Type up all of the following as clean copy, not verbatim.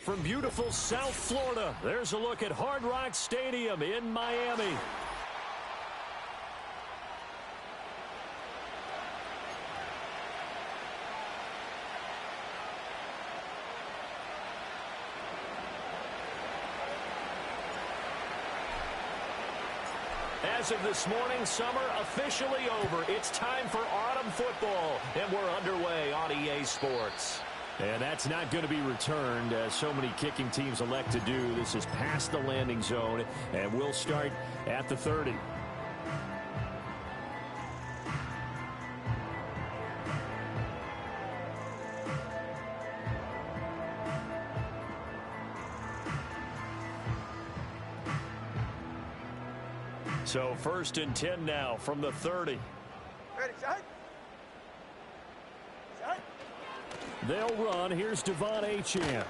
from beautiful South Florida, there's a look at Hard Rock Stadium in Miami. As of this morning, summer officially over. It's time for autumn football, and we're underway on EA Sports. And that's not going to be returned, as so many kicking teams elect to do. This is past the landing zone, and we'll start at the 30. So 1st and 10 now from the 30. Ready, shot. Shot. They'll run. Here's Devon Achane.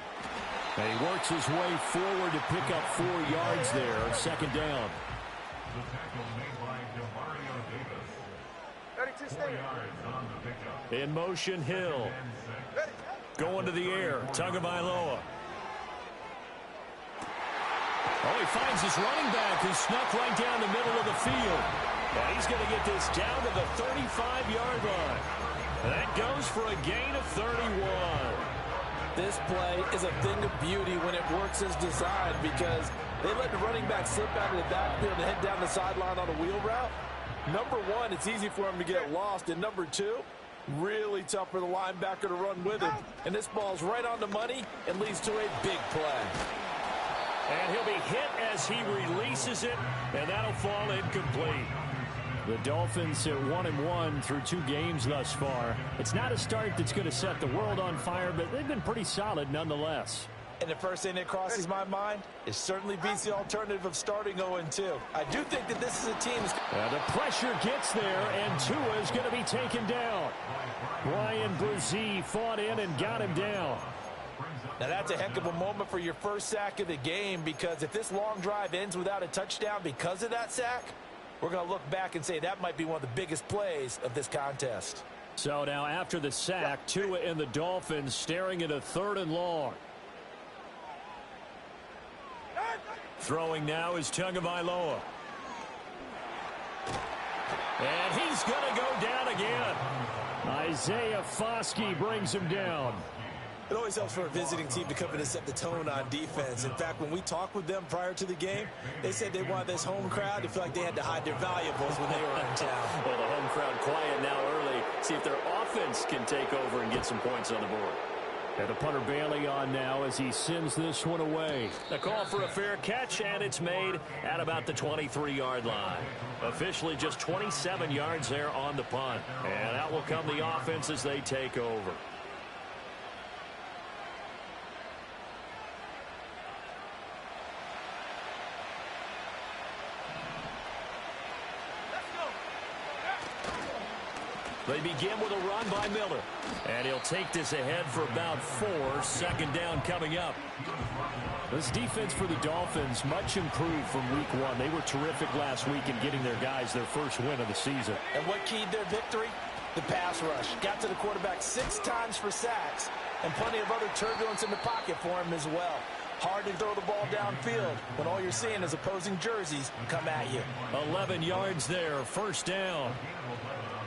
And he works his way forward to pick up 4 yards there. 2nd down. The tackle made by Demario Davis. 32 stay. In motion, Hill. Going to the air. Tagovailoa. Oh, he finds his running back who snuck right down the middle of the field. And he's going to get this down to the 35-yard line. That goes for a gain of 31. This play is a thing of beauty when it works as designed, because they let the running back slip out of the backfield and head down the sideline on a wheel route. Number one, it's easy for him to get lost. And number two, really tough for the linebacker to run with him. And this ball's right on the money and leads to a big play. And he'll be hit as he releases it, and that'll fall incomplete. The Dolphins at 1-1 through 2 games thus far. It's not a start that's going to set the world on fire, but they've been pretty solid nonetheless. And the first thing that crosses my mind, it certainly beats the alternative of starting 0-2. I do think that this is a team that's... The pressure gets there, and Tua is going to be taken down. Ryan Brzee fought in and got him down. Now, that's a heck of a moment for your first sack of the game, because if this long drive ends without a touchdown because of that sack, we're going to look back and say that might be one of the biggest plays of this contest. So now after the sack, Tua and the Dolphins staring at a 3rd and long. Throwing now is Tagovailoa. And he's going to go down again. Isaiah Foskey brings him down. It always helps for a visiting team to come in and set the tone on defense. In fact, when we talked with them prior to the game, they said they wanted this home crowd to feel like they had to hide their valuables when they were in town. Well, the home crowd quiet now early. See if their offense can take over and get some points on the board. And the punter Bailey on now as he sends this one away. The call for a fair catch, and it's made at about the 23-yard line. Officially just 27 yards there on the punt. And out will come the offense as they take over. They begin with a run by Miller. And he'll take this ahead for about 4. 2nd down coming up. This defense for the Dolphins much improved from week 1. They were terrific last week in getting their guys their first win of the season. And what keyed their victory? The pass rush. Got to the quarterback 6 times for sacks, and plenty of other turbulence in the pocket for him as well. Hard to throw the ball downfield when all you're seeing is opposing jerseys come at you. 11 yards there. 1st down.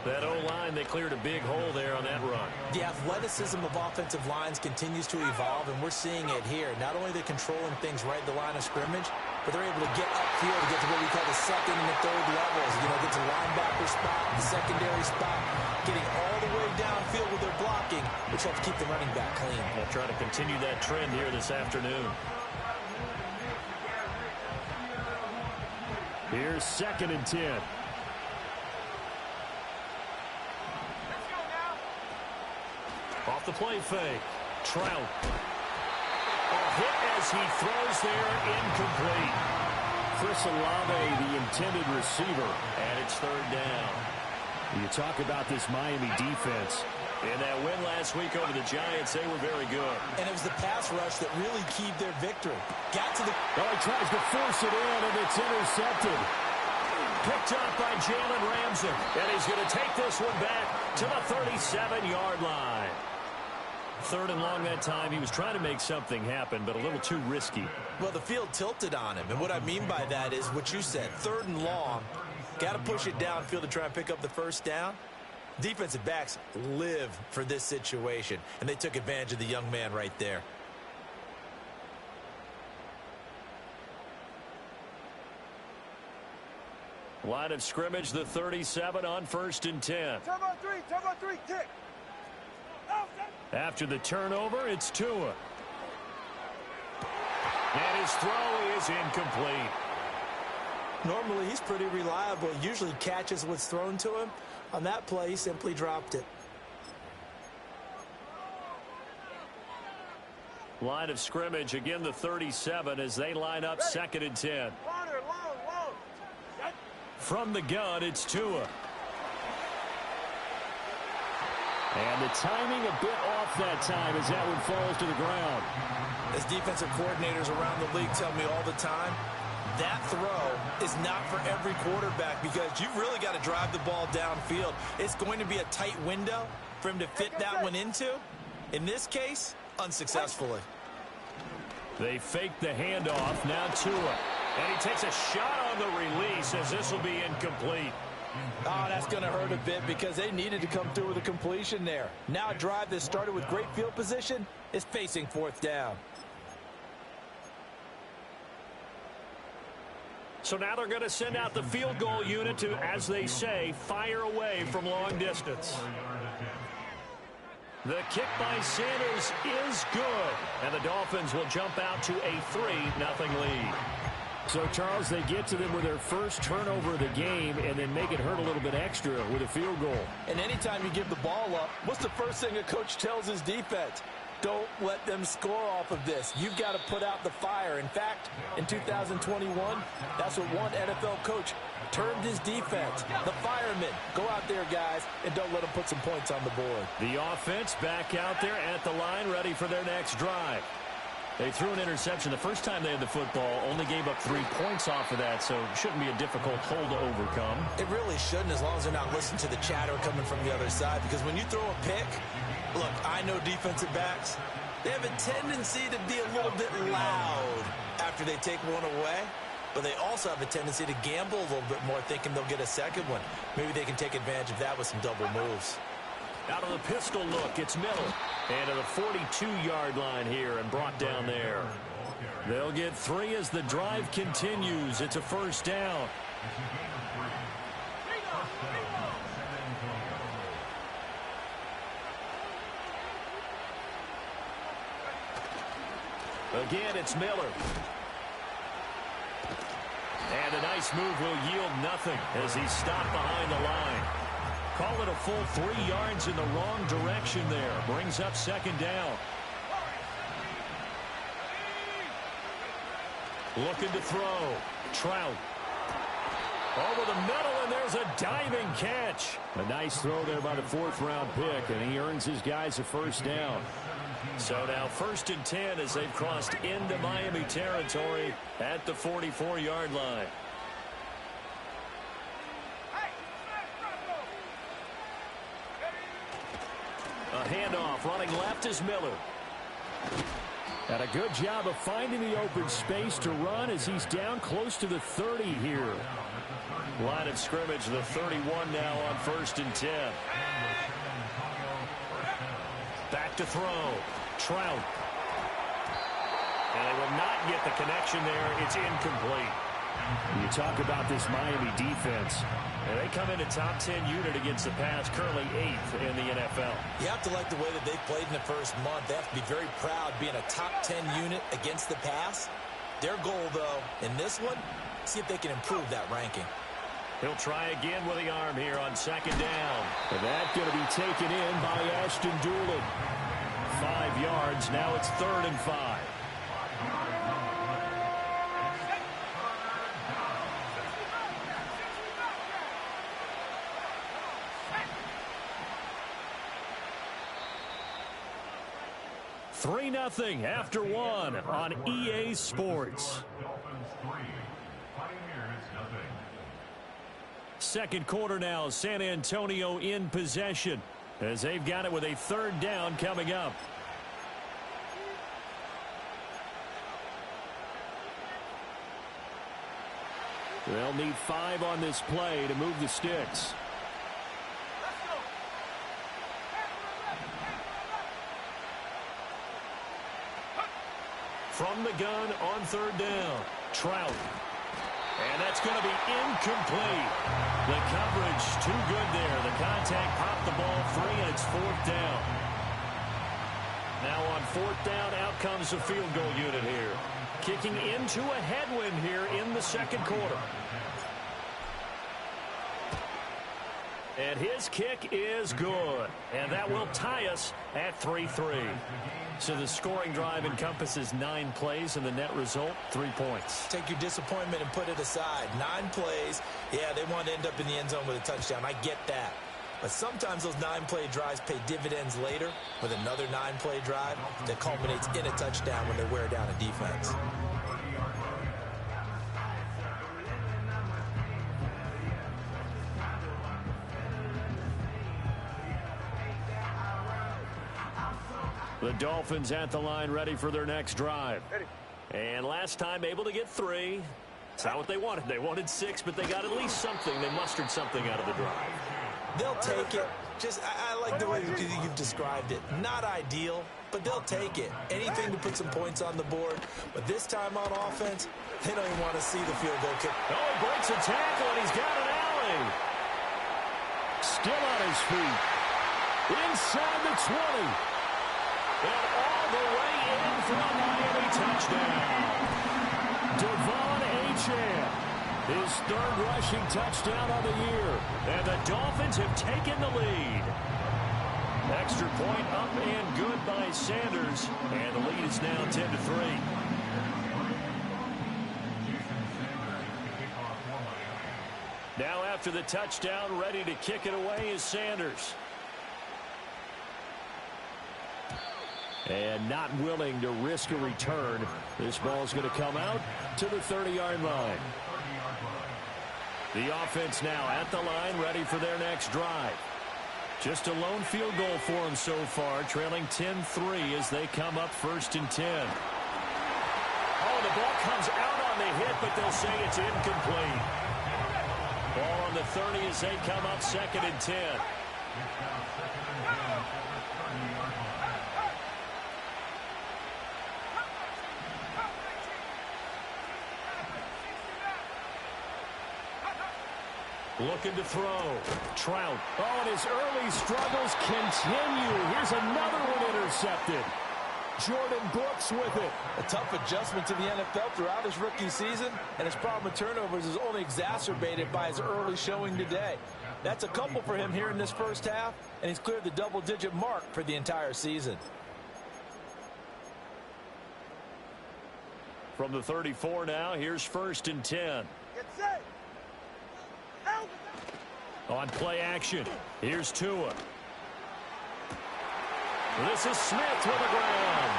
That O-line, they cleared a big hole there on that run. The athleticism of offensive lines continues to evolve, and we're seeing it here. Not only are they controlling things right at the line of scrimmage, but they're able to get upfield to get to what we call the 2nd and the 3rd levels. You know, get to linebacker spot, the secondary spot, getting all the way downfield with their blocking, which helps keep the running back clean. They'll try to continue that trend here this afternoon. Here's 2nd and 10. Off the play fake. Trout. A hit as he throws there, incomplete. Chris Olave, the intended receiver, and it's 3rd down. You talk about this Miami defense. In that win last week over the Giants, they were very good. And it was the pass rush that really keyed their victory. Got to the... Oh, he tries to force it in, and it's intercepted. Picked up by Jalen Ramsey. And he's going to take this one back to the 37-yard line. 3rd and long that time. He was trying to make something happen, but a little too risky. Well, the field tilted on him, and what I mean by that is what you said, 3rd and long. Got to push it downfield to try and pick up the first down. Defensive backs live for this situation, and they took advantage of the young man right there. Line of scrimmage, the 37 on 1st and 10. Turbo 3, kick. After the turnover, it's Tua. And his throw is incomplete. Normally, he's pretty reliable. Usually catches what's thrown to him. On that play, he simply dropped it. Line of scrimmage, again the 37 as they line up 2nd and 10. Long. From the gun, it's Tua. And the timing a bit off that time as that one falls to the ground. As defensive coordinators around the league tell me all the time, that throw is not for every quarterback because you've really got to drive the ball downfield. It's going to be a tight window for him to fit that one into. In this case, unsuccessfully. They fake the handoff. Now Tua. And he takes a shot on the release as this will be incomplete. Oh, that's going to hurt a bit because they needed to come through with a completion there. Now a drive that started with great field position is facing 4th down. So now they're going to send out the field goal unit to, as they say, fire away from long distance. The kick by Sanders is good. And the Dolphins will jump out to a 3-0 lead. So, Charles, they get to them with their first turnover of the game and then make it hurt a little bit extra with a field goal. And anytime you give the ball up, what's the first thing a coach tells his defense? Don't let them score off of this. You've got to put out the fire. In fact, in 2021, that's what one NFL coach termed his defense. The firemen. Go out there, guys, and don't let them put some points on the board. The offense back out there at the line, ready for their next drive. They threw an interception the first time they had the football, only gave up 3 points off of that, so it shouldn't be a difficult hole to overcome. It really shouldn't, as long as they're not listening to the chatter coming from the other side, because when you throw a pick, look, I know defensive backs, they have a tendency to be a little bit loud after they take one away, but they also have a tendency to gamble a little bit more, thinking they'll get a second one. Maybe they can take advantage of that with some double moves. Out of the pistol look, it's Miller. And to the 42-yard line here and brought down there. They'll get 3 as the drive continues. It's a 1st down. Again, it's Miller. And a nice move will yield nothing as he's stopped behind the line. Call it a full 3 yards in the wrong direction there. Brings up 2nd down. Looking to throw. Trout. Over the middle, and there's a diving catch. A nice throw there by the 4th-round pick, and he earns his guys a 1st down. So now 1st and 10 as they've crossed into Miami territory at the 44-yard line. A handoff running left is Miller. And a good job of finding the open space to run as he's down close to the 30 here. Line of scrimmage, the 31 now on 1st and 10. Back to throw. Trout. And they will not get the connection there. It's incomplete. You talk about this Miami defense. And they come in a top 10 unit against the pass, currently 8th in the NFL. You have to like the way that they've played in the first month. They have to be very proud being a top 10 unit against the pass. Their goal, though, in this one, see if they can improve that ranking. He'll try again with the arm here on 2nd down. And that's going to be taken in by Ashton Doolin. 5 yards. Now it's 3rd and 5. Nothing after 1 on EA Sports. Second quarter now, San Antonio in possession as they've got it with a 3rd down coming up. They'll need 5 on this play to move the sticks. From the gun on 3rd down, Trout. And that's going to be incomplete. The coverage too good there. The contact popped the ball free, and it's 4th down. Now on 4th down, out comes the field goal unit here. Kicking into a headwind here in the 2nd quarter. And his kick is good. And that will tie us at 3-3. So the scoring drive encompasses 9 plays, and the net result, 3 points. Take your disappointment and put it aside. 9 plays. Yeah, they want to end up in the end zone with a touchdown. I get that. But sometimes those 9-play drives pay dividends later with another 9-play drive that culminates in a touchdown when they wear down a defense. The Dolphins at the line, ready for their next drive. And last time able to get 3. It's not what they wanted. They wanted 6, but they got at least something. They mustered something out of the drive. They'll take it. I like the way you've described it. Not ideal, but they'll take it. Anything to put some points on the board. But this time on offense, they don't even want to see the field goal kick. Oh, he breaks a tackle, and he's got an alley. Still on his feet. Inside the 20. And all the way in for a Miami touchdown. Devon Achane, his 3rd rushing touchdown of the year. And the Dolphins have taken the lead. Extra point up and good by Sanders. And the lead is now 10-3. Now after the touchdown, ready to kick it away is Sanders. And not willing to risk a return. This ball's going to come out to the 30-yard line. The offense now at the line, ready for their next drive. Just a lone field goal for them so far, trailing 10-3 as they come up 1st and 10. Oh, the ball comes out on the hit, but they'll say it's incomplete. Ball on the 30 as they come up 2nd and 10. Looking to throw. Trout. Oh, and his early struggles continue. Here's another one intercepted. Jordan Brooks with it. A tough adjustment to the NFL throughout his rookie season, and his problem with turnovers is only exacerbated by his early showing today. That's a couple for him here in this first half, and he's cleared the double-digit mark for the entire season. From the 34 now, here's 1st and 10. Get set. On play action, here's Tua. This is Smith with the ground.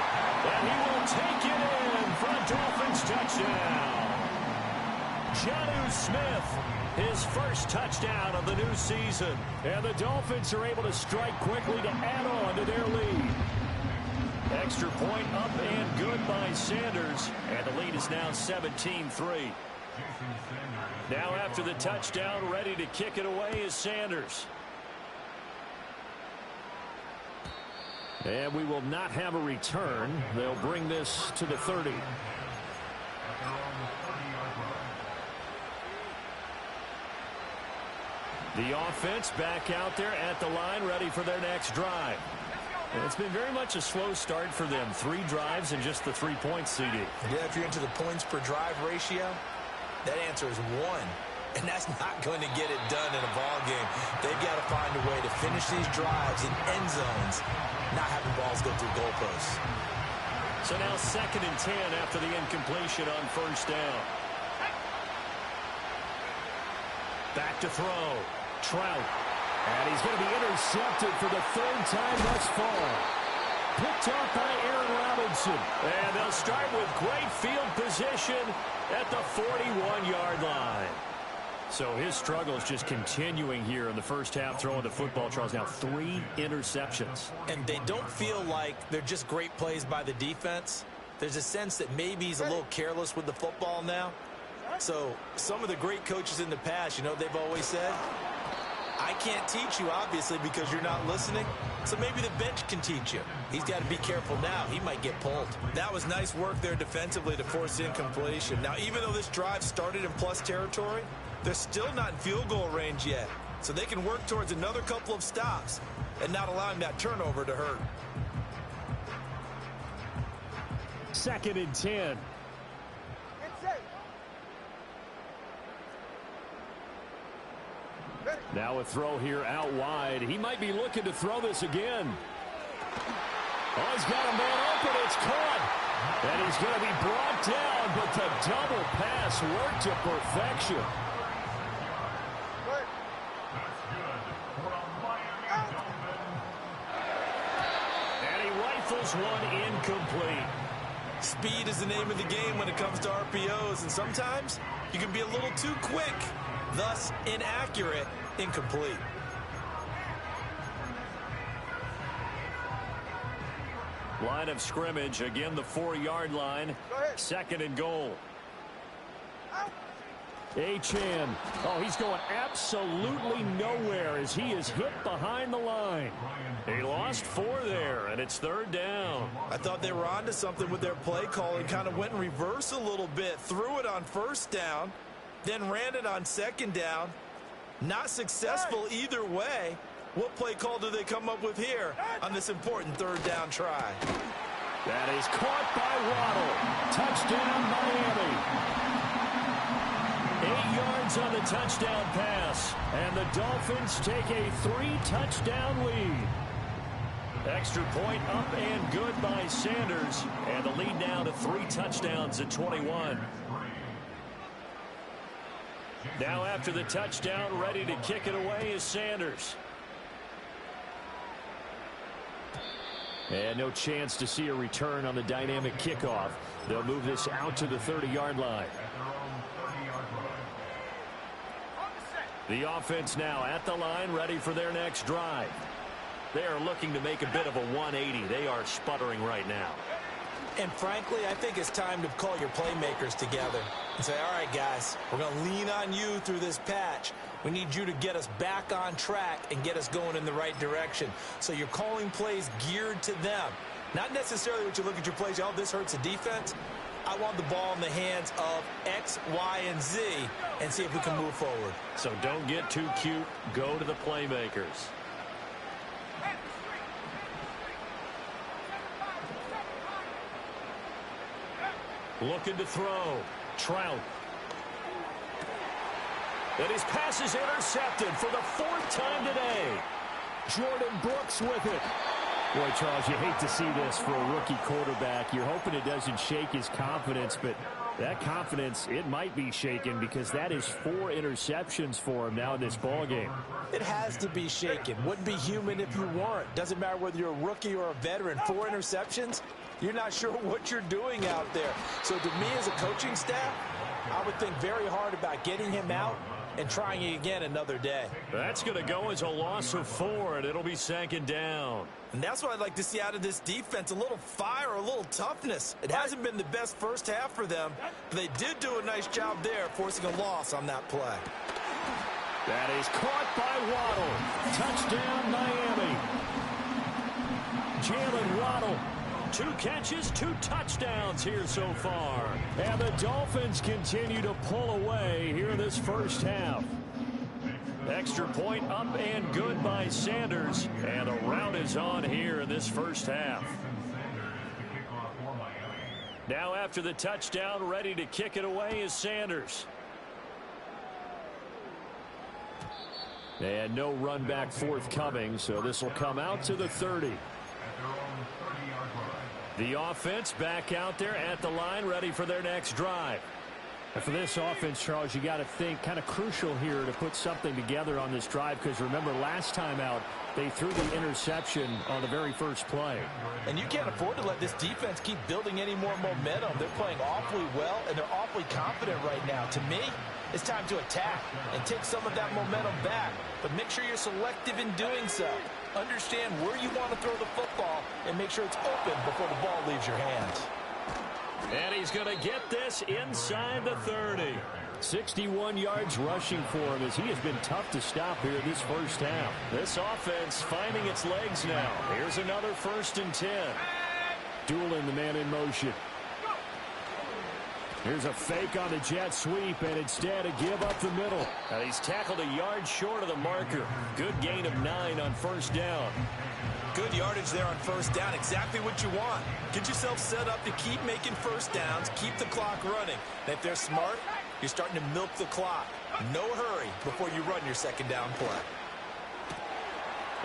And he will take it in for a Dolphins touchdown. Jonnu Smith, his first touchdown of the new season. And the Dolphins are able to strike quickly to add on to their lead. Extra point up and good by Sanders. And the lead is now 17-3. Now after the touchdown, ready to kick it away is Sanders. And we will not have a return. They'll bring this to the 30. The offense back out there at the line, ready for their next drive. And it's been very much a slow start for them. 3 drives and just the 3 points, CD. Yeah, if you're into the points per drive ratio, that answer is 1. And that's not going to get it done in a ball game. They've got to find a way to finish these drives in end zones, not having balls go through goalposts. So now 2nd and 10 after the incompletion on 1st down. Back to throw. Trout. And he's going to be intercepted for the 3rd time thus far. Picked off by Aaron Robinson. And they'll start with great field position at the 41-yard line. So his struggles just continuing here in the first half, throwing the football. Charles, now 3 interceptions. And they don't feel like they're just great plays by the defense. There's a sense that maybe he's a little careless with the football now. So some of the great coaches in the past, you know, they've always said, I can't teach you, obviously, because you're not listening. So maybe the bench can teach you. He's got to be careful now. He might get pulled. That was nice work there defensively to force incompletion. Now, even though this drive started in plus territory, they're still not in field goal range yet. So they can work towards another couple of stops and not allowing that turnover to hurt. 2nd and 10. Now a throw here out wide. He might be looking to throw this again. Oh, he's got a man open. It's caught. And he's going to be brought down, but the double pass worked to perfection. And he rifles one incomplete. Speed is the name of the game when it comes to RPOs, and sometimes you can be a little too quick, thus inaccurate, incomplete. Line of scrimmage, again the 4-yard line. 2nd and goal. Achane. Oh, he's going absolutely nowhere as he is hit behind the line. He lost 4 there, and it's 3rd down. I thought they were onto something with their play call and kind of went in reverse a little bit. Threw it on 1st down, then ran it on 2nd down. Not successful either way. What play call do they come up with here on this important 3rd down try? That is caught by Waddle. Touchdown, Miami. 8 yards on the touchdown pass. And the Dolphins take a 3-touchdown lead. Extra point up and good by Sanders. And the lead now to 3 touchdowns at 21. Now after the touchdown, ready to kick it away is Sanders. And no chance to see a return on the dynamic kickoff. They'll move this out to the 30-yard line. The offense now at the line, ready for their next drive. They are looking to make a bit of a 180. They are sputtering right now. And frankly, I think it's time to call your playmakers together and say, all right, guys, we're going to lean on you through this patch. We need you to get us back on track and get us going in the right direction. So you're calling plays geared to them. Not necessarily what you look at your plays, oh, this hurts the defense. I want the ball in the hands of X, Y, and Z and see if we can move forward. So don't get too cute. Go to the playmakers. Looking to throw. Trout. And his pass is intercepted for the 4th time today. Jordan Brooks with it. Boy, Charles, you hate to see this for a rookie quarterback. You're hoping it doesn't shake his confidence, but that confidence, it might be shaken because that is 4 interceptions for him now in this ballgame. It has to be shaken. Wouldn't be human if you weren't. Doesn't matter whether you're a rookie or a veteran. 4 interceptions, you're not sure what you're doing out there. So to me as a coaching staff, I would think very hard about getting him out and trying it again another day. That's going to go as a loss of 4, and it'll be 2nd down. And that's what I'd like to see out of this defense, a little fire, a little toughness. It hasn't been the best first half for them, but they did do a nice job there forcing a loss on that play. That is caught by Waddle. Touchdown, Miami. Jalen Waddle. 2 catches, 2 touchdowns here so far. And the Dolphins continue to pull away here in this first half. Extra point up and good by Sanders. And a rout is on here in this first half. Now after the touchdown, ready to kick it away is Sanders. And no run back forthcoming, so this will come out to the 30. The offense back out there at the line, ready for their next drive. And for this offense, Charles, you got to think kind of crucial here to put something together on this drive, because remember last time out they threw the interception on the very first play. And you can't afford to let this defense keep building any more momentum. They're playing awfully well, and they're awfully confident right now. To me, it's time to attack and take some of that momentum back, but make sure you're selective in doing so. Understand where you want to throw the football and make sure it's open before the ball leaves your hands. And he's going to get this inside the 30. 61 yards rushing for him as he has been tough to stop here this first half. This offense finding its legs now. Here's another 1st and 10. Dueling the man in motion. Here's a fake on the jet sweep, and instead a give up the middle. He's tackled a yard short of the marker. Good gain of 9 on 1st down. Good yardage there on 1st down. Exactly what you want. Get yourself set up to keep making 1st downs, keep the clock running. And if they're smart, you're starting to milk the clock. No hurry before you run your 2nd down play.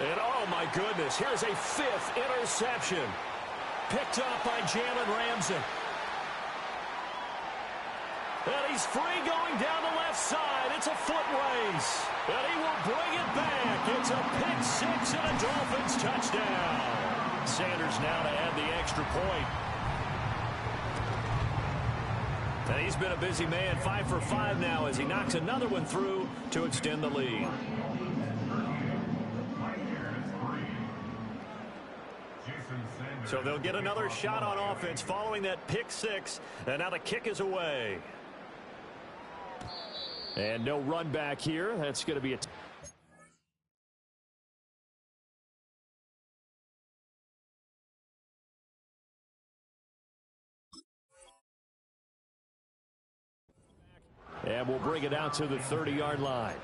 And oh my goodness, here's a 5th interception. Picked up by Jalen Ramsey. And he's free going down the left side. It's a foot race. And he will bring it back. It's a pick 6 and a Dolphins touchdown. Sanders now to add the extra point. And he's been a busy man, 5 for 5 now as he knocks another one through to extend the lead. So they'll get another shot on offense following that pick 6. And now the kick is away. And no run back here. That's going to be a... And we'll bring it out to the 30-yard line.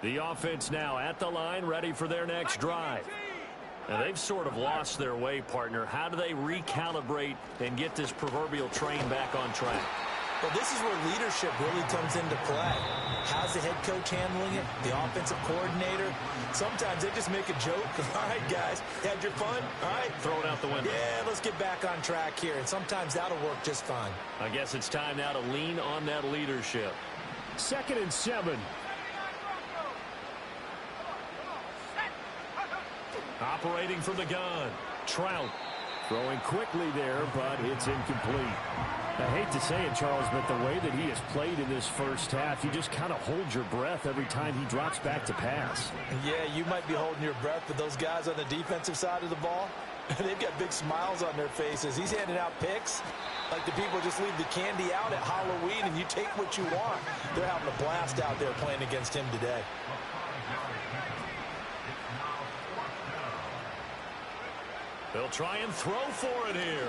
The offense now at the line, ready for their next drive. And they've sort of lost their way, partner. How do they recalibrate and get this proverbial train back on track? Well, this is where leadership really comes into play. How's the head coach handling it? The offensive coordinator? Sometimes they just make a joke. All right, guys, had your fun? All right. Throw it out the window. Yeah, let's get back on track here. And sometimes that'll work just fine. I guess it's time now to lean on that leadership. 2nd and 7. Operating from the gun. Trout throwing quickly there, but it's incomplete. I hate to say it, Charles, but the way that he has played in this first half, you just kind of hold your breath every time he drops back to pass. Yeah, you might be holding your breath, but those guys on the defensive side of the ball, they've got big smiles on their faces. He's handing out picks like the people just leave the candy out at Halloween and you take what you want. They're having a blast out there playing against him today. They'll try and throw for it here.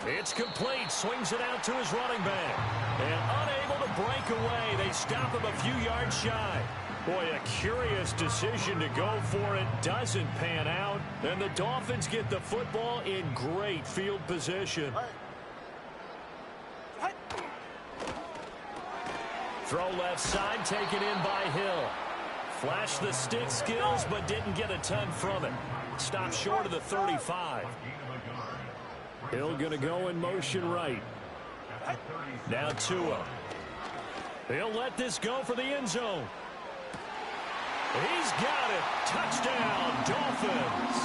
It's complete. Swings it out to his running back. And unable to break away. They stop him a few yards shy. Boy, a curious decision to go for it. Doesn't pan out. And the Dolphins get the football in great field position. Throw left side, taken in by Hill. Flashed the stick skills, but didn't get a ton from it. Stopped short of the 35. Hill going to go in motion right. Now Tua. He'll let this go for the end zone. He's got it. Touchdown, Dolphins.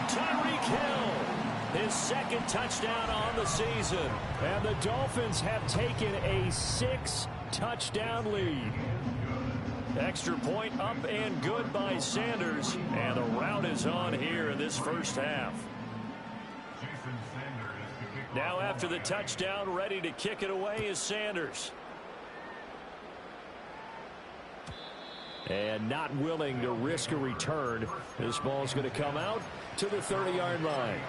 Tyreek Hill, his 2nd touchdown on the season. And the Dolphins have taken a 6-touchdown lead. Extra point up and good by Sanders. And the rout is on here in this first half. Now after the touchdown, ready to kick it away is Sanders. And not willing to risk a return. This ball's going to come out to the 30-yard line.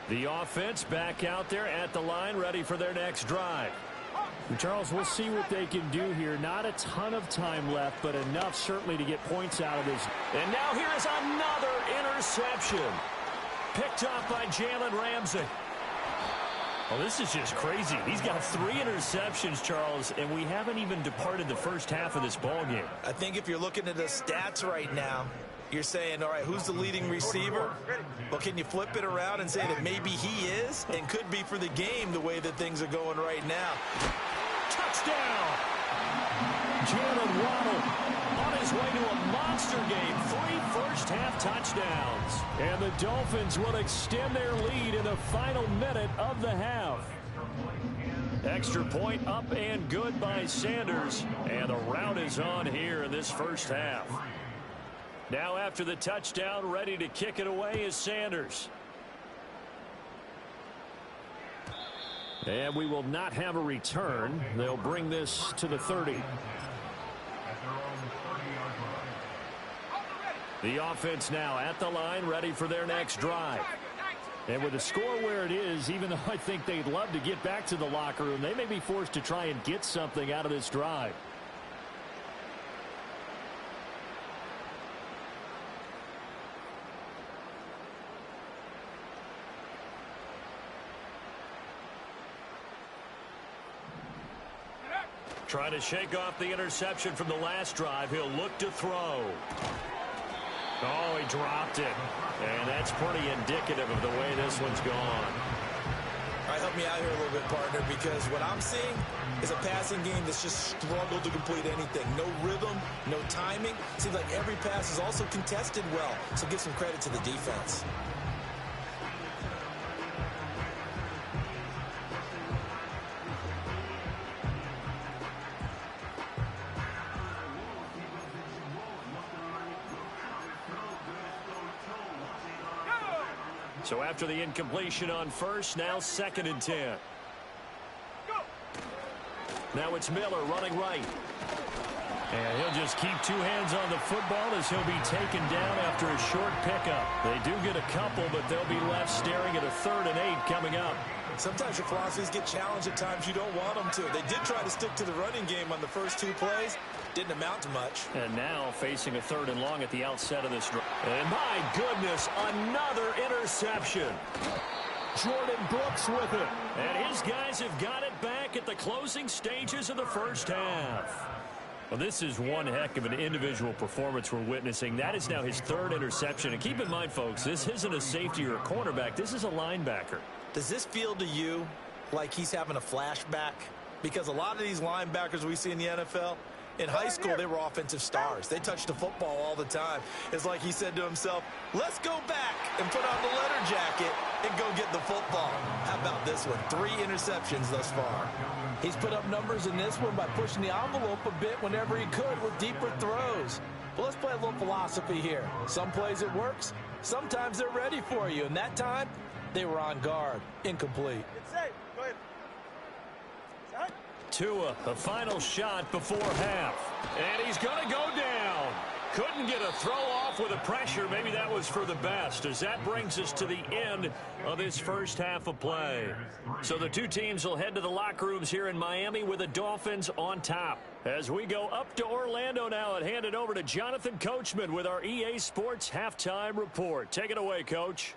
The offense back out there at the line, ready for their next drive. Charles, we'll see what they can do here. Not a ton of time left, but enough certainly to get points out of this. And now here is another interception. Picked up by Jalen Ramsey. Well, this is just crazy. He's got 3 interceptions, Charles, and we haven't even departed the first half of this ballgame. I think if you're looking at the stats right now, you're saying, all right, who's the leading receiver? Well, can you flip it around and say that maybe he is and could be for the game the way that things are going right now? Touchdown! Jalen Waddle on his way to a monster game. 3 first-half touchdowns. And the Dolphins will extend their lead in the final minute of the half. Extra point up and good by Sanders. And the rout is on here in this first half. Now after the touchdown, ready to kick it away is Sanders. And we will not have a return. They'll bring this to the 30. The offense now at the line, ready for their next drive. And with the score where it is, even though I think they'd love to get back to the locker room, they may be forced to try and get something out of this drive. Trying to shake off the interception from the last drive. He'll look to throw. Oh, he dropped it. And that's pretty indicative of the way this one's gone. All right, help me out here a little bit, partner, because what I'm seeing is a passing game that's just struggled to complete anything. No rhythm, no timing. Seems like every pass is also contested well, so give some credit to the defense. So after the incompletion on first, now 2nd and 10. Now it's Miller running right. And he'll just keep two hands on the football as he'll be taken down after a short pickup. They do get a couple, but they'll be left staring at a 3rd and 8 coming up. Sometimes your philosophies get challenged at times you don't want them to. They did try to stick to the running game on the first 2 plays. Didn't amount to much. And now facing a 3rd and long at the outset of this drive. And my goodness, another interception. Jordan Brooks with it. And his guys have got it back at the closing stages of the first half. Well, this is one heck of an individual performance we're witnessing. That is now his 3rd interception. And keep in mind, folks, this isn't a safety or a cornerback. This is a linebacker. Does this feel to you like he's having a flashback? Because a lot of these linebackers we see in the NFL, in high school, they were offensive stars. They touched the football all the time. It's like he said to himself, let's go back and put on the letter jacket and go get the football. How about this one? 3 interceptions thus far. He's put up numbers in this one by pushing the envelope a bit whenever he could with deeper throws. But let's play a little philosophy here. Some plays it works. Sometimes they're ready for you. And that time, they were on guard. Incomplete. It's safe. Go ahead. Tua, the final shot before half. And he's going to go down. Couldn't get a throw off with the pressure. Maybe that was for the best, as that brings us to the end of this first half of play. So the two teams will head to the locker rooms here in Miami with the Dolphins on top. As we go up to Orlando now and hand it over to Jonathan Coachman with our EA Sports Halftime Report. Take it away, Coach.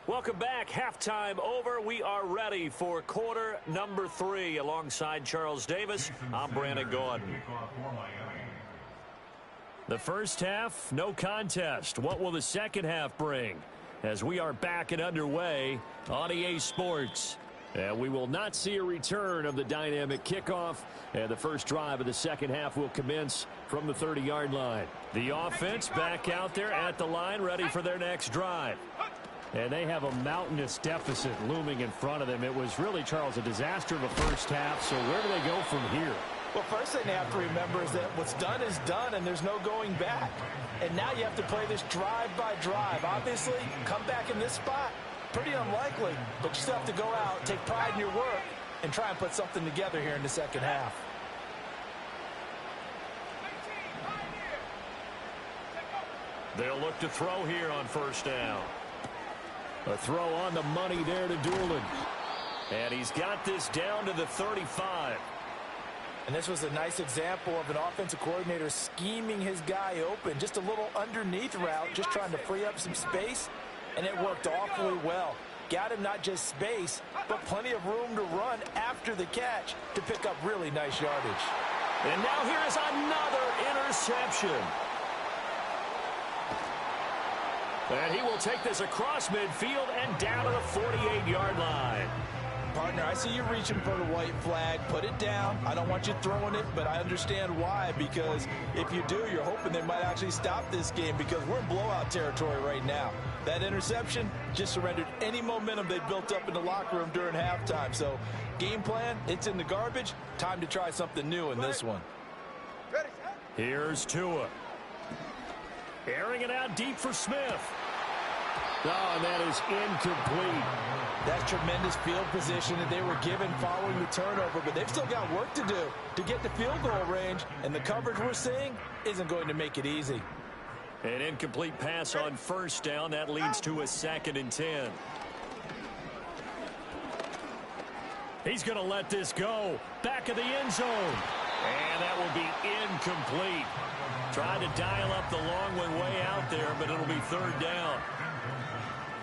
Welcome back. Halftime over. We are ready for quarter number 3. Alongside Charles Davis, I'm Brandon Gordon. The first half, no contest. What will the second half bring? As we are back and underway on EA Sports. And we will not see a return of the dynamic kickoff. And the first drive of the second half will commence from the 30-yard line. The offense back out there at the line, ready for their next drive. And they have a mountainous deficit looming in front of them. It was really, Charles, a disaster of a first half. So where do they go from here? Well, first thing they have to remember is that what's done is done, and there's no going back. And now you have to play this drive by drive. Obviously, come back in this spot, pretty unlikely. But you still have to go out, take pride in your work, and try and put something together here in the second half. They'll look to throw here on first down. A throw on the money there to Doolin. And he's got this down to the 35. And this was a nice example of an offensive coordinator scheming his guy open. Just a little underneath route, just trying to free up some space. And it worked awfully well. Got him not just space, but plenty of room to run after the catch to pick up really nice yardage. And now here is another interception. And he will take this across midfield and down to the 48-yard line. Partner, I see you reaching for the white flag. Put it down. I don't want you throwing it, but I understand why. Because if you do, you're hoping they might actually stop this game because we're in blowout territory right now. That interception just surrendered any momentum they built up in the locker room during halftime. So, game plan, it's in the garbage. Time to try something new in this one. Here's Tua. Airing it out deep for Smith. Oh, and that is incomplete. That's tremendous field position that they were given following the turnover, but they've still got work to do to get the field goal range, and the coverage we're seeing isn't going to make it easy. An incomplete pass on first down. That leads to a 2nd and 10. He's going to let this go. Back of the end zone. And that will be incomplete. Trying to dial up the long one way out there, but it'll be 3rd down.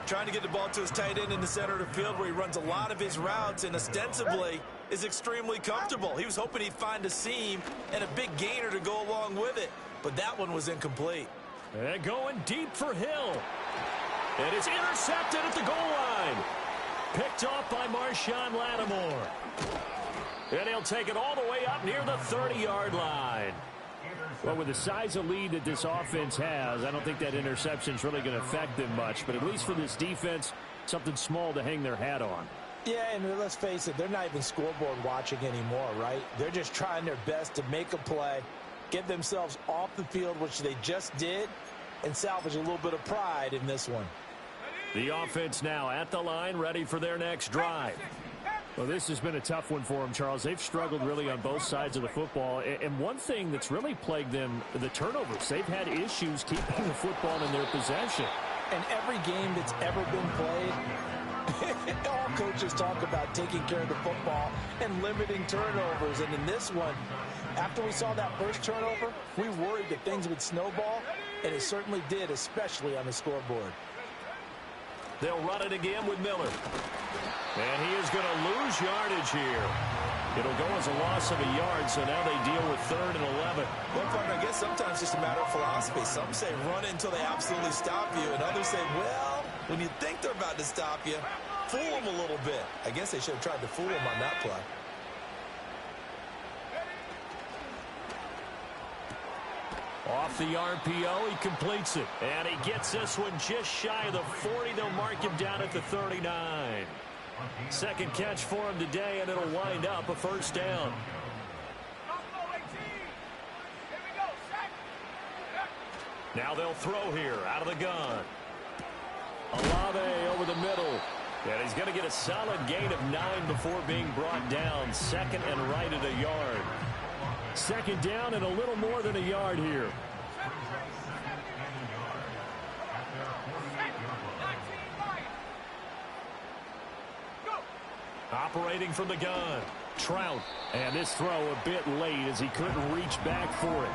Trying to get the ball to his tight end in the center of the field where he runs a lot of his routes and ostensibly is extremely comfortable. He was hoping he'd find a seam and a big gainer to go along with it, but that one was incomplete. And going deep for Hill. And it's intercepted at the goal line. Picked off by Marshawn Lattimore. And he'll take it all the way up near the 30-yard line. Well, with the size of lead that this offense has, I don't think that interception's really going to affect them much. But at least for this defense, something small to hang their hat on. Yeah, and let's face it, they're not even scoreboard watching anymore, right? They're just trying their best to make a play, get themselves off the field, which they just did, and salvage a little bit of pride in this one. The offense now at the line, ready for their next drive. Well, this has been a tough one for them, Charles. They've struggled really on both sides of the football. And one thing that's really plagued them, the turnovers. They've had issues keeping the football in their possession. And every game that's ever been played, all coaches talk about taking care of the football and limiting turnovers. And in this one, after we saw that first turnover, we worried that things would snowball, and it certainly did, especially on the scoreboard. They'll run it again with Miller. And he is going to lose yardage here. It'll go as a loss of a yard, so now they deal with 3rd and 11. Well, partner, I guess sometimes it's just a matter of philosophy. Some say run it until they absolutely stop you, and others say, well, when you think they're about to stop you, fool them a little bit. I guess they should have tried to fool them on that play. Off the RPO, he completes it. And he gets this one just shy of the 40. They'll mark him down at the 39. Second catch for him today, and it'll wind up a 1st down. Now they'll throw here out of the gun. Olave over the middle. And he's going to get a solid gain of 9 before being brought down. 2nd and right at a yard. 2nd down and a little more than a yard here. Operating from the gun, Trout. And this throw a bit late as he couldn't reach back for it.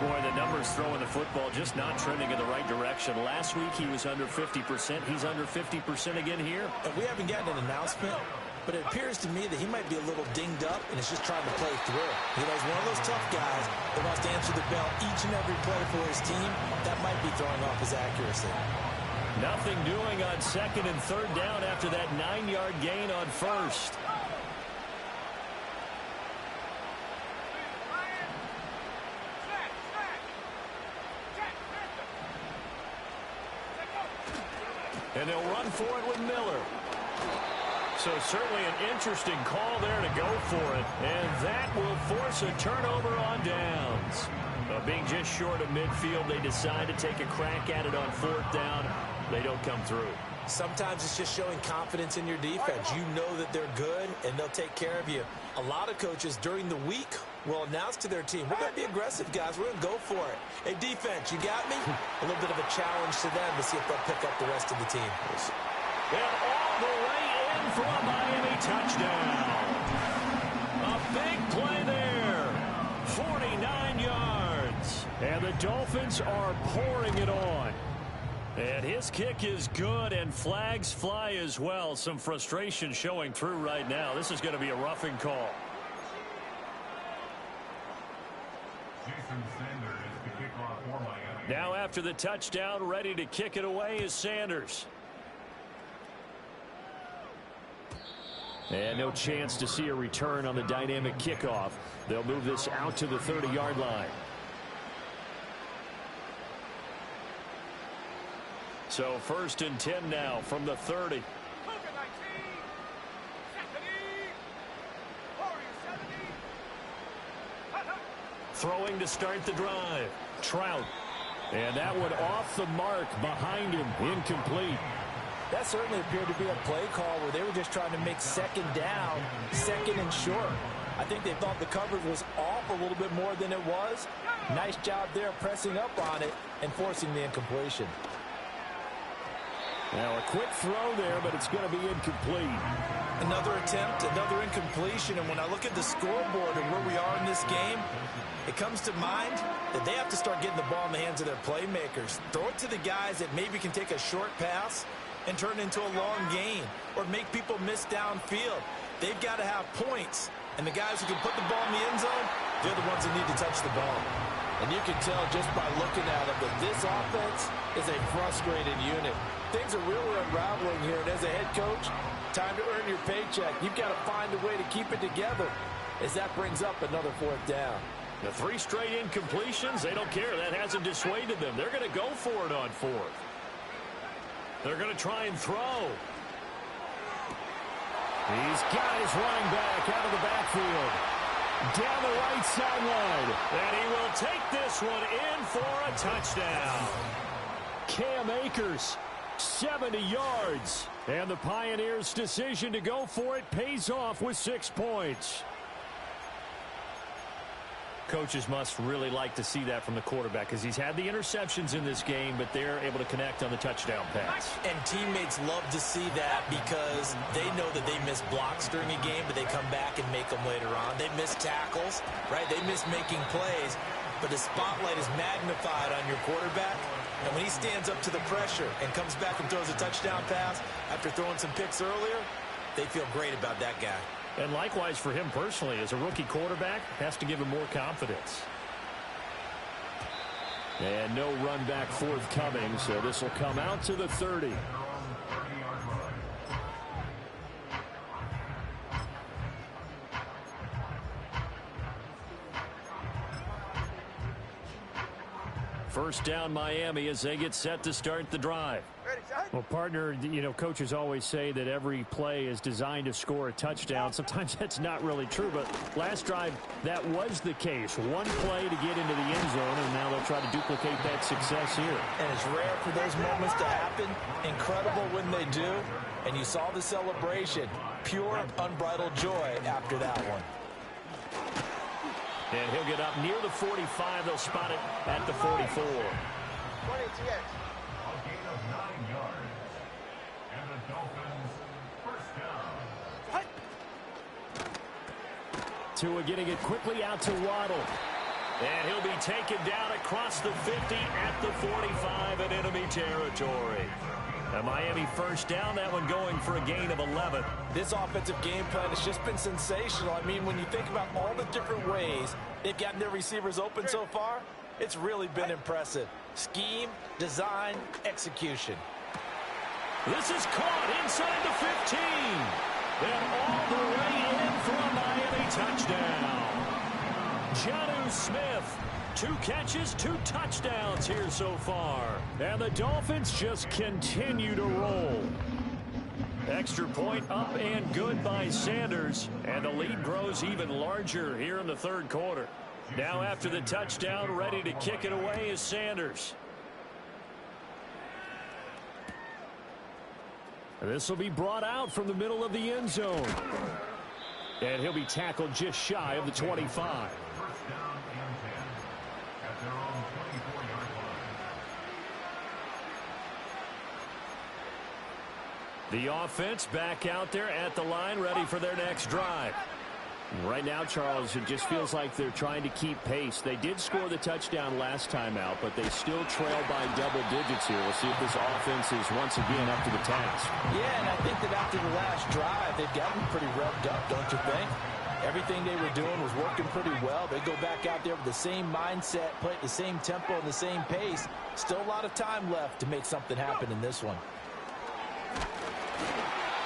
Boy, the numbers throwing the football just not trending in the right direction. Last week he was under 50%. He's under 50% again here. And we haven't gotten an announcement, but it appears to me that he might be a little dinged up and is just trying to play through. You know, he's one of those tough guys that wants to answer the bell each and every play for his team. That might be throwing off his accuracy. Nothing doing on 2nd and 3rd down after that 9-yard gain on 1st. And they'll run for it with Miller. So certainly an interesting call there to go for it. And that will force a turnover on downs. Being just short of midfield, they decide to take a crack at it on 4th down. They don't come through. Sometimes it's just showing confidence in your defense. You know that they're good, and they'll take care of you. A lot of coaches during the week will announce to their team, we're going to be aggressive, guys. We're going to go for it. Hey, defense, you got me? A little bit of a challenge to them to see if they'll pick up the rest of the team. And all the way in for a Miami touchdown. A big play there. 49 yards. And the Dolphins are pouring it on. And his kick is good, and flags fly as well. Some frustration showing through right now. This is going to be a roughing call. Now after the touchdown, ready to kick it away is Sanders. And no chance to see a return on the dynamic kickoff. They'll move this out to the 30-yard line. So 1st and 10 now from the 30. Throwing to start the drive. Trout. And that one off the mark behind him. Incomplete. That certainly appeared to be a play call where they were just trying to make second down, second and short. I think they thought the coverage was off a little bit more than it was. Nice job there pressing up on it and forcing the incompletion. Now a quick throw there, but it's going to be incomplete. Another attempt, another incompletion, and when I look at the scoreboard and where we are in this game, it comes to mind that they have to start getting the ball in the hands of their playmakers. Throw it to the guys that maybe can take a short pass and turn it into a long gain or make people miss downfield. They've got to have points, and the guys who can put the ball in the end zone, they're the ones that need to touch the ball. And you can tell just by looking at them that this offense is a frustrated unit. Things are really unraveling here, and as a head coach, time to earn your paycheck. You've got to find a way to keep it together as that brings up another 4th down. The 3 straight incompletions, they don't care. That hasn't dissuaded them. They're going to go for it on 4th. They're going to try and throw. He's got his running back out of the backfield. Down the right sideline. And he will take this one in for a touchdown. Cam Akers, 70 yards. And the Pioneers' decision to go for it pays off with 6 points. Coaches must really like to see that from the quarterback because he's had the interceptions in this game, but they're able to connect on the touchdown pass. And teammates love to see that because they know that they miss blocks during a game, but they come back and make them later on. They miss tackles, right? They miss making plays, but the spotlight is magnified on your quarterback. And when he stands up to the pressure and comes back and throws a touchdown pass after throwing some picks earlier, they feel great about that guy. And likewise for him personally, as a rookie quarterback, has to give him more confidence. And no run back forthcoming, so this will come out to the 30. First down Miami as they get set to start the drive. Well, partner, you know, coaches always say that every play is designed to score a touchdown. Sometimes that's not really true, but last drive, that was the case. One play to get into the end zone, and now they'll try to duplicate that success here. And it's rare for those moments to happen. Incredible when they do. And you saw the celebration. Pure, unbridled joy after that one. And he'll get up near the 45. They'll spot it at the 44. 20 TX. A gain of 9 yards. And the Dolphins first down. Tua getting it quickly out to Waddle. And he'll be taken down across the 50 at the 45 in enemy territory. A Miami first down, that one going for a gain of 11. This offensive game plan has just been sensational. I mean, when you think about all the different ways they've gotten their receivers open so far, it's really been impressive. Scheme, design, execution. This is caught inside the 15. And all the way in for a Miami touchdown. Jonnu Smith, 2 catches, 2 touchdowns here so far. And the Dolphins just continue to roll. Extra point up and good by Sanders. And the lead grows even larger here in the 3rd quarter. Now after the touchdown, ready to kick it away is Sanders. This will be brought out from the middle of the end zone. And he'll be tackled just shy of the 25. First down and 10 at their own 24-yard line. The offense back out there at the line, ready for their next drive. Right now, Charles, it just feels like they're trying to keep pace. They did score the touchdown last time out, but they still trail by double digits here. We'll see if this offense is once again up to the task. Yeah, and I think that after the last drive, they've gotten pretty revved up, don't you think? Everything they were doing was working pretty well. They go back out there with the same mindset, play at the same tempo and the same pace. Still a lot of time left to make something happen in this one.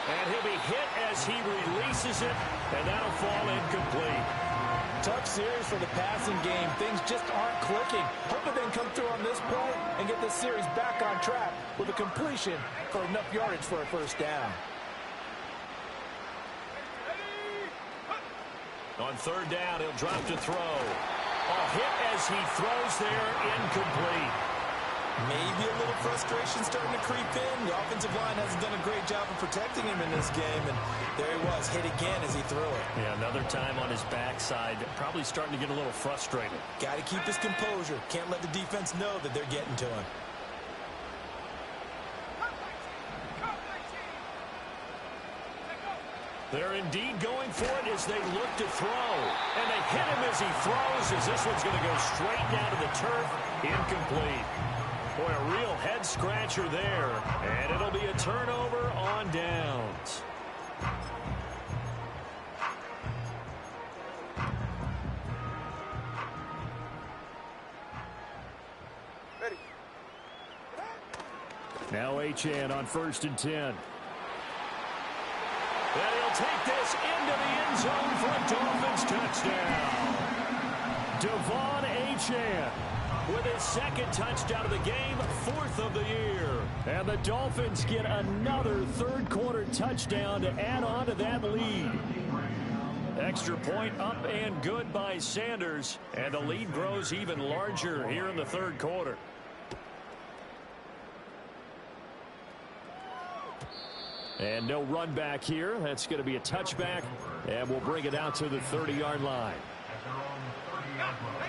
And he'll be hit as he releases it, and that'll fall incomplete. Tough series for the passing game. Things just aren't clicking. Hoping they can come through on this play and get this series back on track. with a completion for enough yardage for a first down. On third down, he'll drop to throw. A hit as he throws there, incomplete. Maybe a little frustration starting to creep in. The offensive line hasn't done a great job of protecting him in this game, and there he was, hit again as he threw it. Yeah, another time on his backside, probably starting to get a little frustrated. Got to keep his composure. Can't let the defense know that they're getting to him. They're indeed going for it as they look to throw. And they hit him as he throws, as this one's going to go straight down to the turf. Incomplete. Boy, a real head-scratcher there. And it'll be a turnover on downs. Ready. Now Achane on 1st and 10. And he'll take this into the end zone for a Dolphins touchdown. Devon Achane with his second touchdown of the game, 4th of the year. And the Dolphins get another third-quarter touchdown to add on to that lead. Extra point up and good by Sanders. And the lead grows even larger here in the third quarter. And no run back here. That's going to be a touchback. And we'll bring it out to the 30-yard line.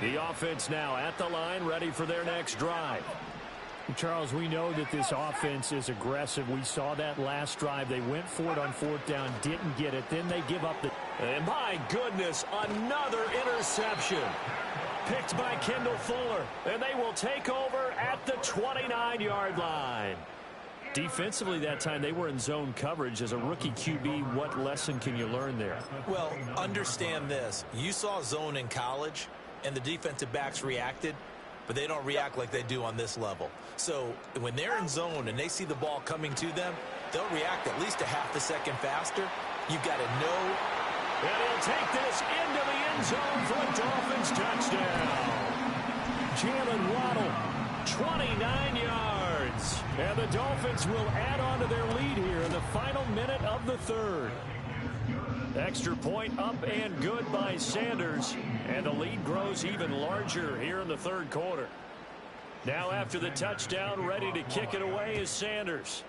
The offense now at the line, ready for their next drive. Charles, we know that this offense is aggressive. We saw that last drive. They went for it on 4th down, didn't get it. Then they give up the... And my goodness, another interception. Picked by Kendall Fuller. And they will take over at the 29-yard line. Defensively that time, they were in zone coverage. As a rookie QB, what lesson can you learn there? Well, understand this. You saw zone in college, and the defensive backs reacted, but they don't react like they do on this level. So when they're in zone and they see the ball coming to them, they'll react at least a half a second faster. You've got to know. And he'll take this into the end zone for a Dolphins touchdown. Jalen Waddle, 29 yards. And the Dolphins will add on to their lead here in the final minute of the third. Extra point up and good by Sanders. And the lead grows even larger here in the third quarter. Now after the touchdown, ready to kick it away is Sanders.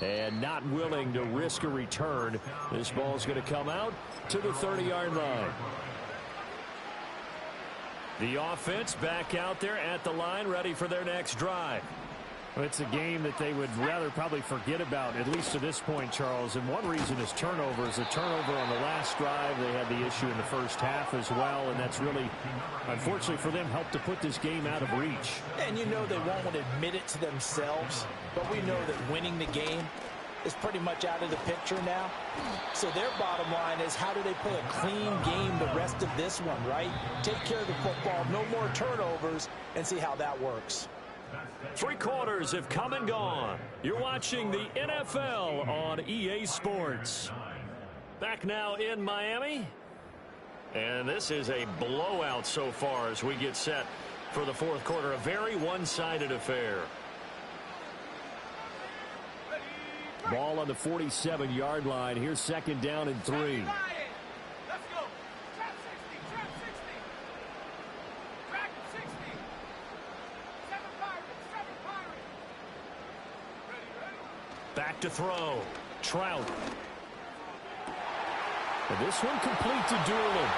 And not willing to risk a return. This ball's going to come out to the 30-yard line. The offense back out there at the line, ready for their next drive. Well, it's a game that they would rather probably forget about, at least to this point, Charles. And one reason is turnovers. A turnover on the last drive. They had the issue in the first half as well, and that's really, unfortunately for them, helped to put this game out of reach. And you know they won't want to admit it to themselves, but we know that winning the game is pretty much out of the picture now. So their bottom line is, how do they play a clean game the rest of this one, right? Take care of the football, no more turnovers, and see how that works. 3 quarters have come and gone. You're watching the NFL on EA Sports. Back now in Miami. And this is a blowout so far as we get set for the fourth quarter. A very one-sided affair. Ball on the 47-yard line. Here's 2nd down and 3. Let's go. Trap 60. Trap 60. Trap 60. 7 Pirates. 7 Pirates. Ready. Back to throw. Trout. And this one complete to Doolin.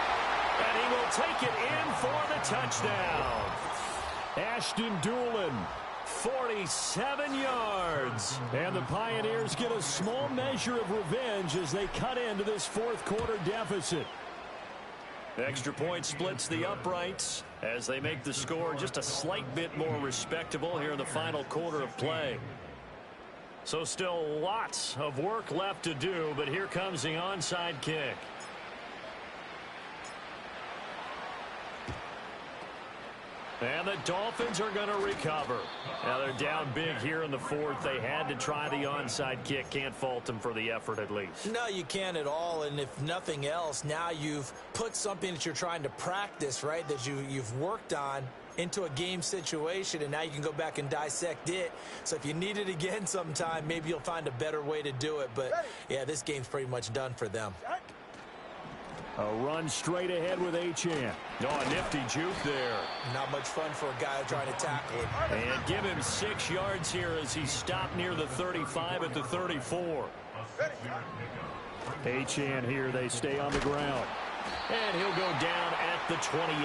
And he will take it in for the touchdown. Ashton Doolin. 47 yards. And the Pioneers get a small measure of revenge as they cut into this fourth quarter deficit. Extra point splits the uprights as they make the score just a slight bit more respectable here in the final quarter of play. So still lots of work left to do, but here comes the onside kick. And the Dolphins are going to recover. Now they're down big here in the fourth. They had to try the onside kick. Can't fault them for the effort at least. No, you can't at all. And if nothing else, now you've put something that you're trying to practice, right, that you've worked on into a game situation, and now you can go back and dissect it. So if you need it again sometime, maybe you'll find a better way to do it. But, yeah, this game's pretty much done for them. A run straight ahead with Achane. Oh, a nifty juke there. Not much fun for a guy trying to tackle him. And give him 6 yards here as he stopped near the 35 at the 34. Achane here, they stay on the ground. And he'll go down at the 28.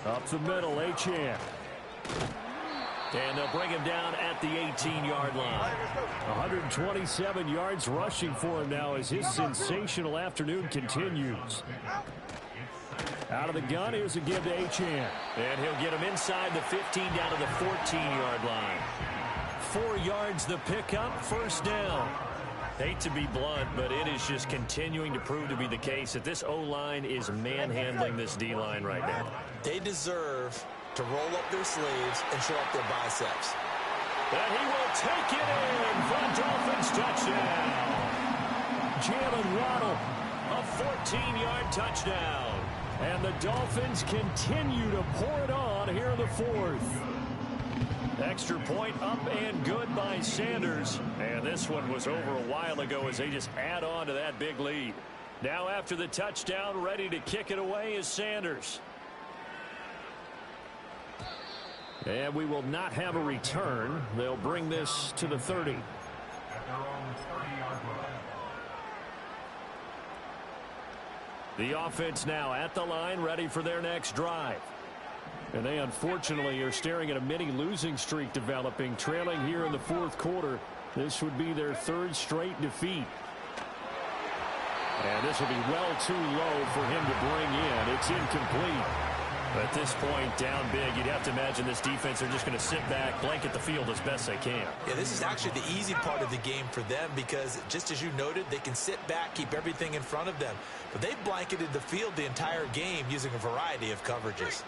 Up the middle, Achane. And they'll bring him down at the 18-yard line. 127 yards rushing for him now as his sensational afternoon continues. Out of the gun, here's a give to Achane. And he'll get him inside the 15 down to the 14-yard line. 4 yards the pickup, first down. Hate to be blunt, but it is just continuing to prove to be the case that this O-line is manhandling this D-line right now. They deserve to roll up their sleeves and show up their biceps. And he will take it in for a Dolphins touchdown. Jalen Waddle, A 14-yard touchdown. and the Dolphins continue to pour it on here in the fourth. Extra point up and good by Sanders. And this one was over a while ago as they just add on to that big lead. Now after the touchdown, ready to kick it away is Sanders. And we will not have a return. They'll bring this to the 30. At their own 30-yard line. The offense now at the line, ready for their next drive. And they unfortunately are staring at a mini losing streak developing, trailing here in the fourth quarter. This would be their third straight defeat. And this will be well too low for him to bring in. It's incomplete. At this point, down big, you'd have to imagine this defense are just going to sit back, blanket the field as best they can. Yeah, this is actually the easy part of the game for them because, just as you noted, they can sit back, keep everything in front of them. But they've blanketed the field the entire game using a variety of coverages.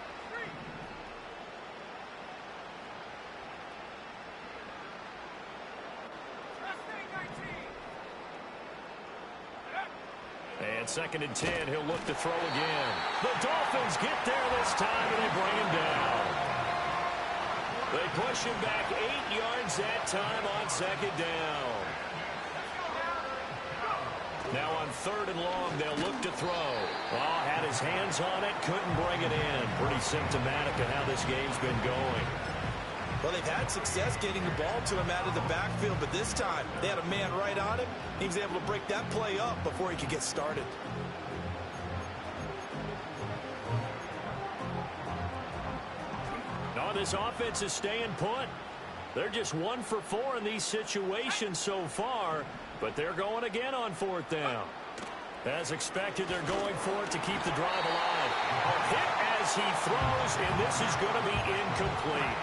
And 2nd and 10, he'll look to throw again. The Dolphins get there this time, and they bring him down. They push him back 8 yards that time on 2nd down. Now on 3rd and long, they'll look to throw. Oh, had his hands on it, couldn't bring it in. Pretty symptomatic of how this game's been going. Well, they've had success getting the ball to him out of the backfield, but this time they had a man right on him. He was able to break that play up before he could get started. No, this offense is staying put. They're just 1 for 4 in these situations so far, but they're going again on 4th down. As expected, they're going for it to keep the drive alive. A hit as he throws, and this is going to be incomplete.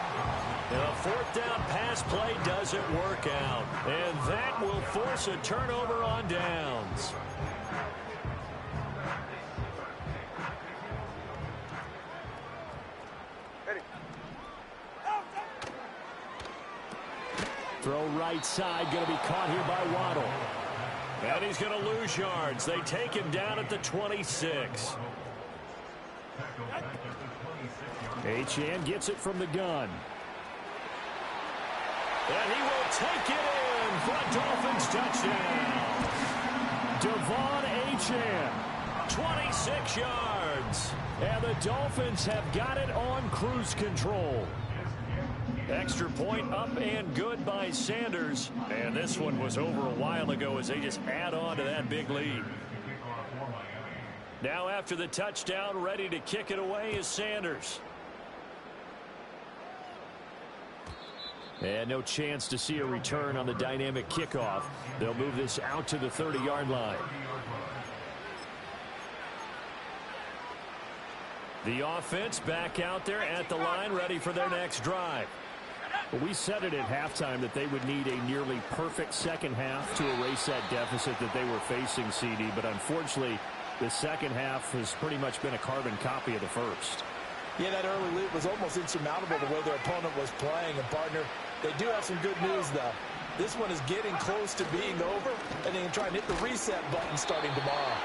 The 4th down pass play doesn't work out, and that will force a turnover on downs. Throw right side, going to be caught here by Waddle. And he's going to lose yards. They take him down at the 26. Achane gets it from the gun. And he will take it in for a Dolphins touchdown. Devon Achane. 26 yards. And the Dolphins have got it on cruise control. Extra point up and good by Sanders. And this one was over a while ago as they just add on to that big lead. Now after the touchdown, ready to kick it away is Sanders. And no chance to see a return on the dynamic kickoff. They'll move this out to the 30-yard line. The offense back out there at the line, ready for their next drive. Well, we said it at halftime that they would need a nearly perfect second half to erase that deficit that they were facing, CD. But unfortunately, the second half has pretty much been a carbon copy of the first. Yeah, that early lead was almost insurmountable the way their opponent was playing. And, partner, they do have some good news, though. This one is getting close to being over, and they can try and hit the reset button starting tomorrow.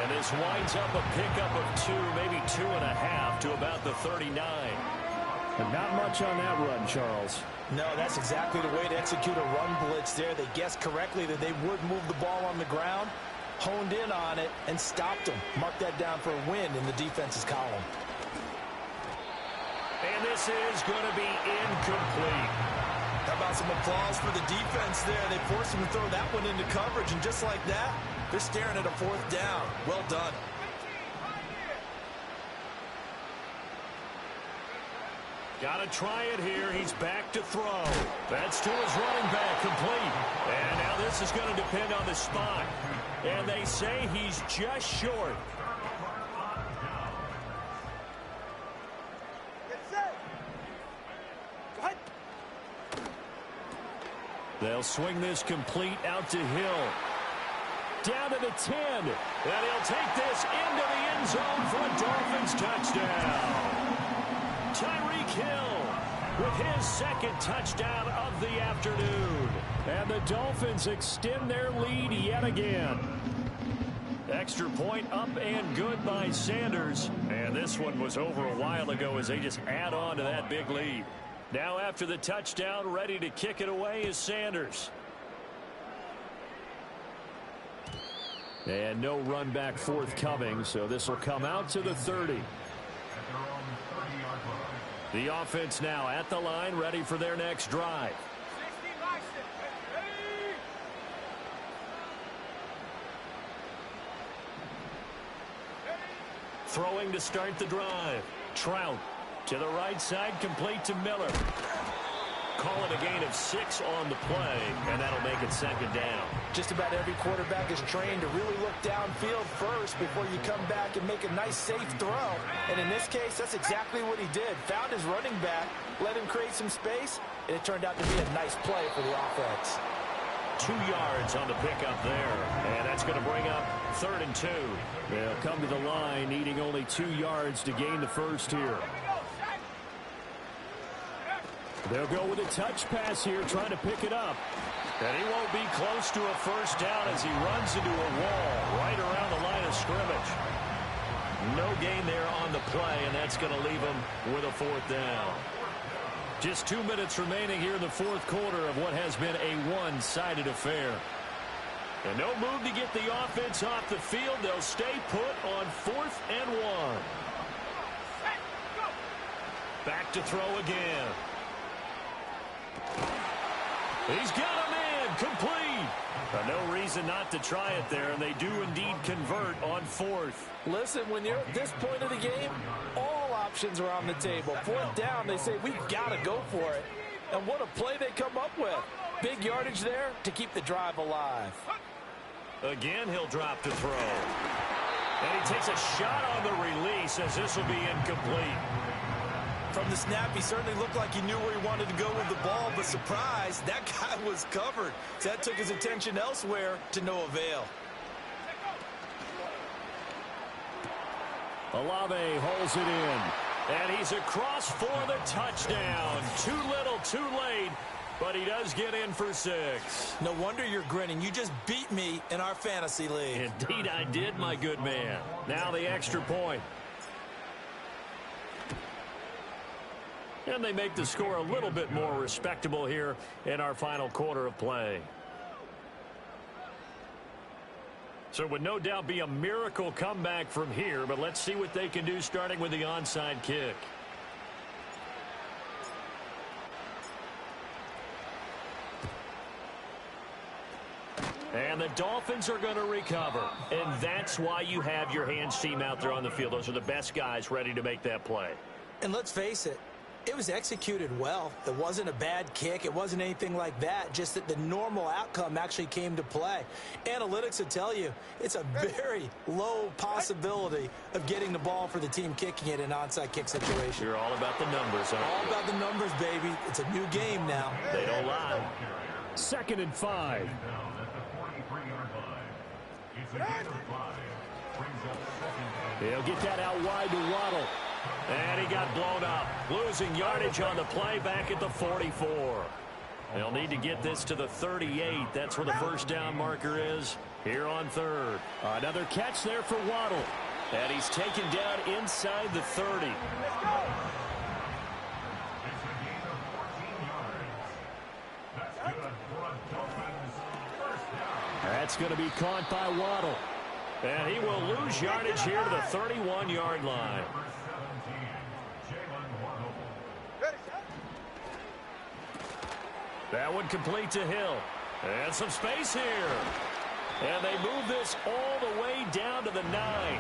And this winds up a pickup of 2, maybe 2.5 to about the 39. And not much on that run, Charles. No, that's exactly the way to execute a run blitz there. They guessed correctly that they would move the ball on the ground, honed in on it, and stopped them. Mark that down for a win in the defense's column. And this is going to be incomplete. How about some applause for the defense there? They forced him to throw that one into coverage, and just like that, they're staring at a 4th down. Well done. Got to try it here. He's back to throw. That's to his running back, complete. And now this is going to depend on the spot. And they say he's just short. They'll swing this complete out to Hill. Down to the 10. And he'll take this into the end zone for a Dolphins touchdown. Tyreek Hill with his 2nd touchdown of the afternoon. And the Dolphins extend their lead yet again. Extra point up and good by Sanders. And this one was over a while ago as they just add on to that big lead. Now after the touchdown, ready to kick it away is Sanders. And no run back forthcoming, so this will come out to the 30. The offense now at the line, ready for their next drive. Throwing to start the drive. Trout to the right side, complete to Miller. Call it a gain of 6 on the play, and that'll make it 2nd down. Just about every quarterback is trained to really look downfield first before you come back and make a nice, safe throw. And in this case, that's exactly what he did. Found his running back, let him create some space, and it turned out to be a nice play for the offense. 2 yards on the pickup there, and that's going to bring up 3rd and 2. They'll come to the line, needing only 2 yards to gain the first here. They'll go with a touch pass here, trying to pick it up. And he won't be close to a first down as he runs into a wall right around the line of scrimmage. No gain there on the play, and that's going to leave him with a 4th down. Just 2 minutes remaining here in the 4th quarter of what has been a one-sided affair. And no move to get the offense off the field. They'll stay put on 4th and 1. Back to throw again. He's got him in, complete. No reason not to try it there, and they do indeed convert on 4th. Listen, when you're at this point of the game, all options are on the table. 4th down, they say, we've got to go for it. And what a play they come up with. Big yardage there to keep the drive alive. Again, he'll drop to throw. And he takes a shot on the release as this will be incomplete. From the snap, he certainly looked like he knew where he wanted to go with the ball, but surprise, that guy was covered. So that took his attention elsewhere to no avail. Olave holds it in, and he's across for the touchdown. Too little, too late, but he does get in for 6. No wonder you're grinning. You just beat me in our fantasy league. Indeed I did, my good man. Now the extra point. And they make the score a little bit more respectable here in our final quarter of play. So it would no doubt be a miracle comeback from here, but let's see what they can do starting with the onside kick. And the Dolphins are going to recover. And that's why you have your hands team out there on the field. Those are the best guys ready to make that play. And let's face it, it was executed well. It wasn't a bad kick. It wasn't anything like that. Just that the normal outcome actually came to play. Analytics will tell you it's a very low possibility of getting the ball for the team kicking it in an onside kick situation. You're all about the numbers, aren't you? All about the numbers, baby. It's a new game now. They don't lie. 2nd and 5. He'll get that out wide to Waddle. And he got blown up. Losing yardage on the play back at the 44. They'll need to get this to the 38. That's where the first down marker is here on third. Another catch there for Waddle. And he's taken down inside the 30. It's a gain of 14 yards. That's good for a Dolphins first down. That's going to be caught by Waddle. And he will lose yardage here to the 31-yard line. Number 17, Jalen Waddle. Ready, set. That one complete to Hill. And some space here. And they move this all the way down to the 9.